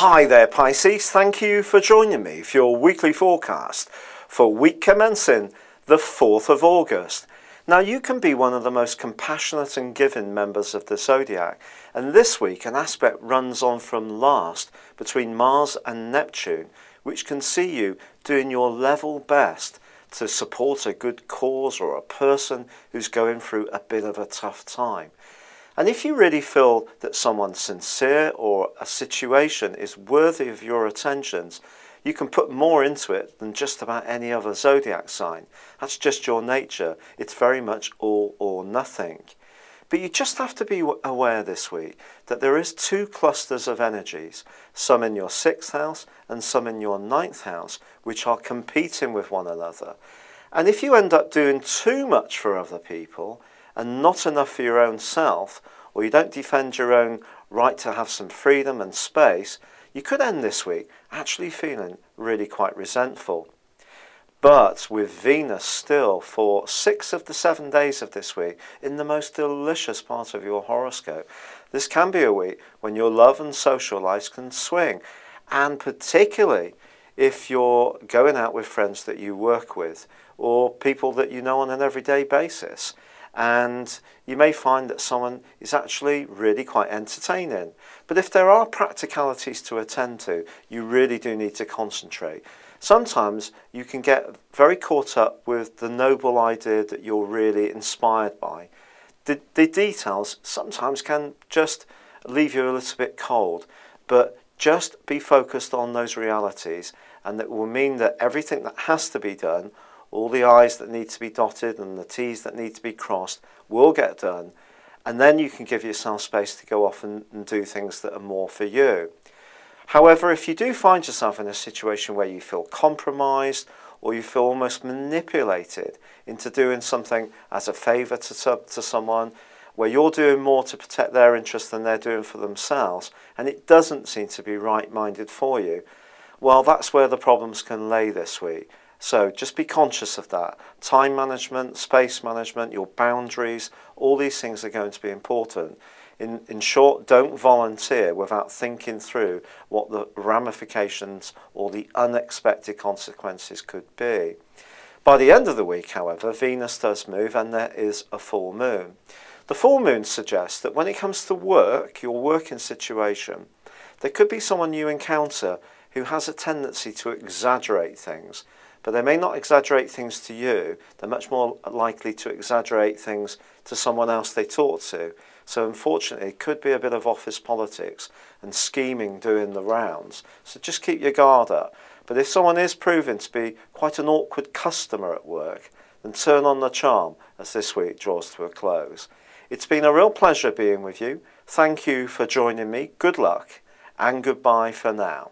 Hi there Pisces, thank you for joining me for your weekly forecast for week commencing the 4th of August. Now you can be one of the most compassionate and giving members of the zodiac, and this week an aspect runs on from last between Mars and Neptune, which can see you doing your level best to support a good cause or a person who's going through a bit of a tough time. And if you really feel that someone's sincere or a situation is worthy of your attentions, you can put more into it than just about any other zodiac sign. That's just your nature. It's very much all or nothing. But you just have to be aware this week that there is two clusters of energies, some in your 6th house and some in your 9th house, which are competing with one another. And if you end up doing too much for other people and not enough for your own self, or you don't defend your own right to have some freedom and space, you could end this week actually feeling really quite resentful. But with Venus still for 6 of the 7 days of this week in the most delicious part of your horoscope, this can be a week when your love and social lives can swing, and particularly if you're going out with friends that you work with or people that you know on an everyday basis. And you may find that someone is actually really quite entertaining. But if there are practicalities to attend to, you really do need to concentrate. Sometimes you can get very caught up with the noble idea that you're really inspired by. The details sometimes can just leave you a little bit cold, but just be focused on those realities, and that will mean that everything that has to be done, all the I's that need to be dotted and the T's that need to be crossed will get done, and then you can give yourself space to go off and do things that are more for you. However, if you do find yourself in a situation where you feel compromised or you feel almost manipulated into doing something as a favour to someone, where you're doing more to protect their interests than they're doing for themselves, and it doesn't seem to be right-minded for you, well, that's where the problems can lay this week. So just be conscious of that. Time management, space management, your boundaries, all these things are going to be important. In short, don't volunteer without thinking through what the ramifications or the unexpected consequences could be. By the end of the week, however, Venus does move and there is a full moon. The full moon suggests that when it comes to work, your working situation, there could be someone you encounter who has a tendency to exaggerate things. But they may not exaggerate things to you, they're much more likely to exaggerate things to someone else they talk to. So unfortunately, it could be a bit of office politics and scheming doing the rounds. So just keep your guard up. But if someone is proving to be quite an awkward customer at work, then turn on the charm as this week draws to a close. It's been a real pleasure being with you. Thank you for joining me. Good luck and goodbye for now.